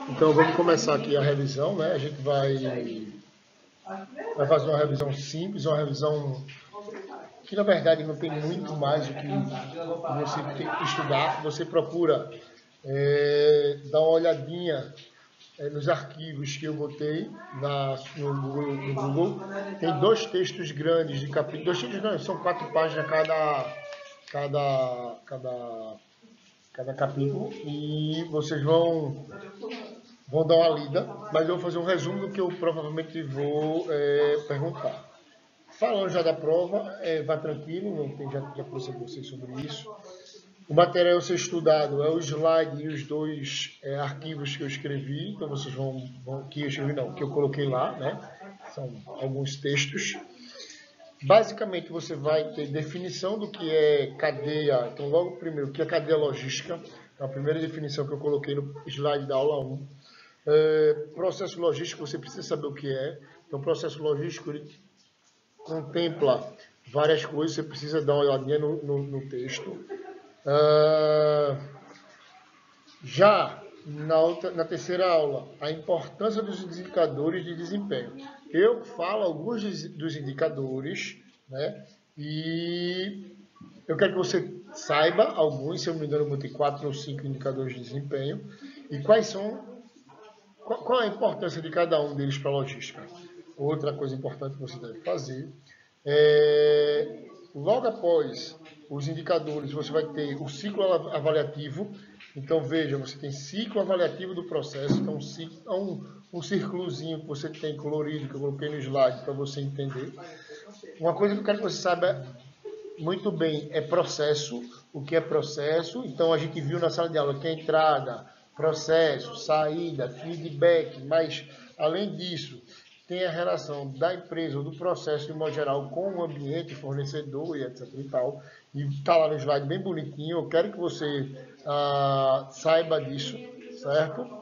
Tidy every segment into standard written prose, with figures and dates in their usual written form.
Então vamos começar aqui a revisão, né? A gente vai fazer uma revisão simples, uma revisão que na verdade não tem muito mais o que você tem que estudar. Você procura dar uma olhadinha nos arquivos que eu botei no Google. Tem 2 textos grandes de capítulo, 2 textos grandes, são 4 páginas cada capítulo, e vocês vão dar uma lida, mas eu vou fazer um resumo do que eu provavelmente vou perguntar. Falando já da prova, vá tranquilo, não tem, já conversei com vocês sobre isso. O material a ser estudado é o slide e os 2 arquivos que eu escrevi, então vocês que eu coloquei lá, né? São alguns textos. Basicamente, você vai ter definição do que é cadeia. Então, logo primeiro, o que é cadeia logística. É a primeira definição que eu coloquei no slide da aula 1. Processo logístico, você precisa saber o que é. Então, processo logístico, ele contempla várias coisas, você precisa dar uma olhadinha no texto. Já na terceira aula, a importância dos indicadores de desempenho. Eu falo alguns dos indicadores, né? E eu quero que você saiba alguns, se eu não me engano, eu botei 4 ou 5 indicadores de desempenho. E qual a importância de cada um deles para a logística? Outra coisa importante que você deve fazer logo após os indicadores, você vai ter o ciclo avaliativo. Então, veja, você tem ciclo avaliativo do processo, então um círculozinho que você tem colorido, que eu coloquei no slide para você entender. Uma coisa que eu quero que você saiba muito bem é processo. O que é processo? Então, a gente viu na sala de aula que é entrada, processo, saída, feedback, mas, além disso, tem a relação da empresa ou do processo, de modo geral, com o ambiente, fornecedor e etc e tal. E está lá no slide bem bonitinho. Eu quero que você saiba disso, certo?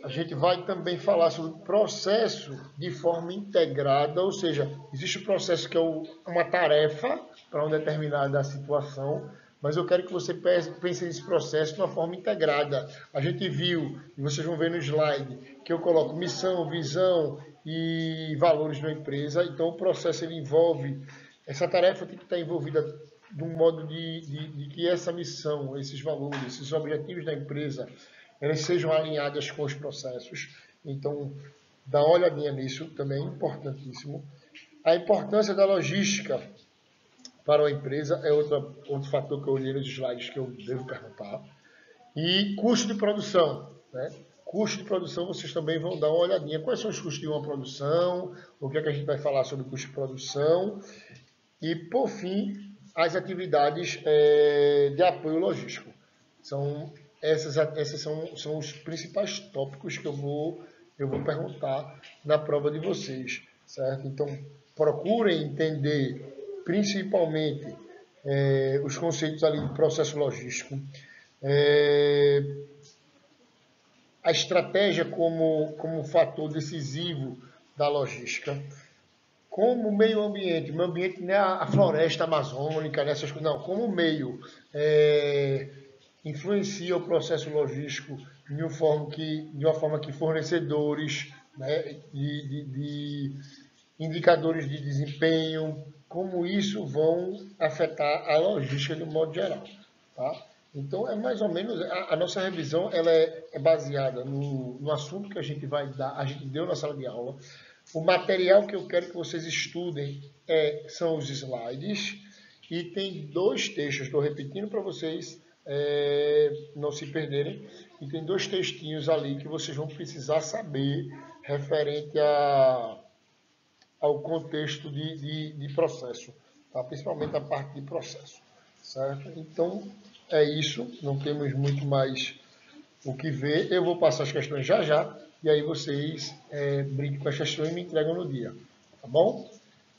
A gente vai também falar sobre o processo de forma integrada, ou seja, existe o processo que é uma tarefa para uma determinada situação, mas eu quero que você pense nesse processo de uma forma integrada. A gente viu, e vocês vão ver no slide, que eu coloco missão, visão e valores da empresa. Então, o processo ele envolve, essa tarefa tem que estar envolvida de um modo de que essa missão, esses valores, esses objetivos da empresa, elas sejam alinhadas com os processos. Então, dá uma olhadinha nisso, também é importantíssimo. A importância da logística para a empresa é outro fator que eu olhei nos slides que eu devo perguntar. E custo de produção, né? Custo de produção, vocês também vão dar uma olhadinha. Quais são os custos de uma produção? O que é que a gente vai falar sobre custo de produção? E, por fim, as atividades de apoio logístico. Esses são os principais tópicos que eu vou perguntar na prova de vocês, certo? Então, procurem entender principalmente os conceitos ali de processo logístico, a estratégia como fator decisivo da logística, como meio ambiente. O meio ambiente não é a floresta amazônica, essas coisas, não. Como meio influencia o processo logístico de uma forma que fornecedores, né, de indicadores de desempenho, como isso vão afetar a logística de um modo geral. Tá? Então, é mais ou menos, a nossa revisão ela é baseada no assunto que a gente deu na sala de aula. O material que eu quero que vocês estudem são os slides, e tem 2 textos, estou repetindo para vocês não se perderem, e tem 2 textinhos ali que vocês vão precisar saber referente ao contexto de processo, tá? Principalmente a parte de processo, certo? Então, é isso, não temos muito mais o que ver. Eu vou passar as questões já, e aí vocês brinquem com as questões e me entregam no dia, tá bom?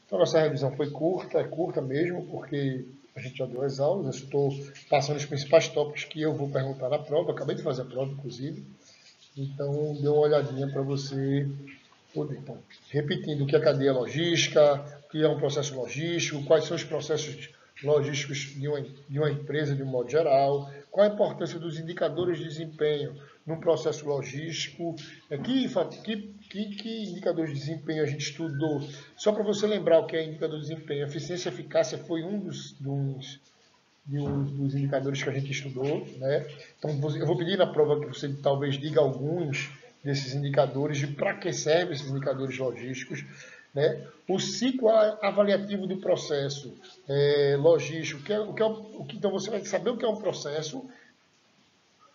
Então, nossa revisão foi curta, é curta mesmo, porque a gente já deu as aulas. Eu estou passando os principais tópicos que eu vou perguntar na prova. Acabei de fazer a prova, inclusive. Então, dê uma olhadinha para você poder. Então, repetindo o que é cadeia logística, o que é um processo logístico, quais são os processos logísticos de uma empresa de um modo geral, qual a importância dos indicadores de desempenho num processo logístico. Que indicadores de desempenho a gente estudou? Só para você lembrar o que é indicador de desempenho, eficiência e eficácia foi um dos indicadores que a gente estudou, né? Então, eu vou pedir na prova que você talvez diga alguns desses indicadores, de para que servem esses indicadores logísticos, né? O ciclo avaliativo do processo logístico, então você vai saber o que é um processo,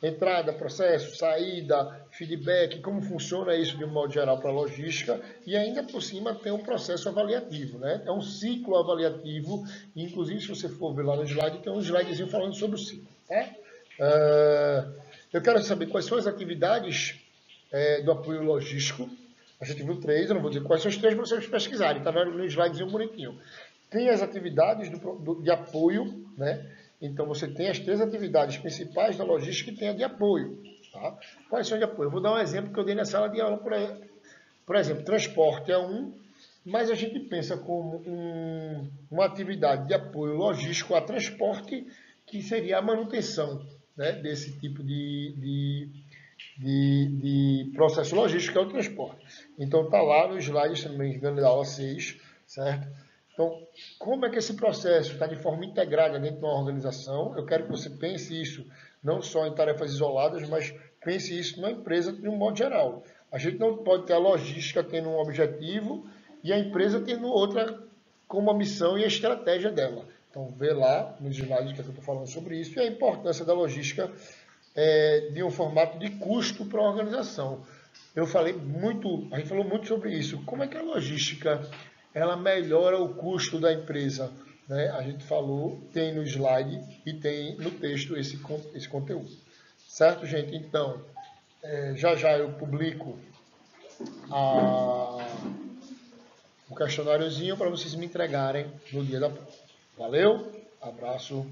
entrada, processo, saída, feedback, como funciona isso de um modo geral para a logística, e ainda por cima tem um processo avaliativo, né? É um ciclo avaliativo, e inclusive se você for ver lá no slide, tem um slidezinho falando sobre o ciclo, tá? Eu quero saber quais são as atividades do apoio logístico. A gente viu 3, eu não vou dizer quais são os 3 para vocês pesquisarem, tá no slidezinho bonitinho. Tem as atividades de apoio, né? Então, você tem as 3 atividades principais da logística e tem a de apoio. Tá? Quais são de apoio? Eu vou dar um exemplo que eu dei na sala de aula, por exemplo, transporte é mas a gente pensa como uma atividade de apoio logístico a transporte, que seria a manutenção, né, desse tipo de processo logístico, que é o transporte. Então, está lá no slide, se não me engano, da aula 6, certo? Então, como é que esse processo está de forma integrada dentro de uma organização? Eu quero que você pense isso não só em tarefas isoladas, mas pense isso na empresa de um modo geral. A gente não pode ter a logística tendo um objetivo e a empresa tendo outra como a missão e a estratégia dela. Então, vê lá nos slides que eu estou falando sobre isso e a importância da logística de um formato de custo para a organização. A gente falou muito sobre isso. Como é que a logística ela melhora o custo da empresa? Né? A gente falou, tem no slide e tem no texto esse conteúdo. Certo, gente? Então, já eu publico o questionáriozinho para vocês me entregarem no dia da prova. Valeu, abraço.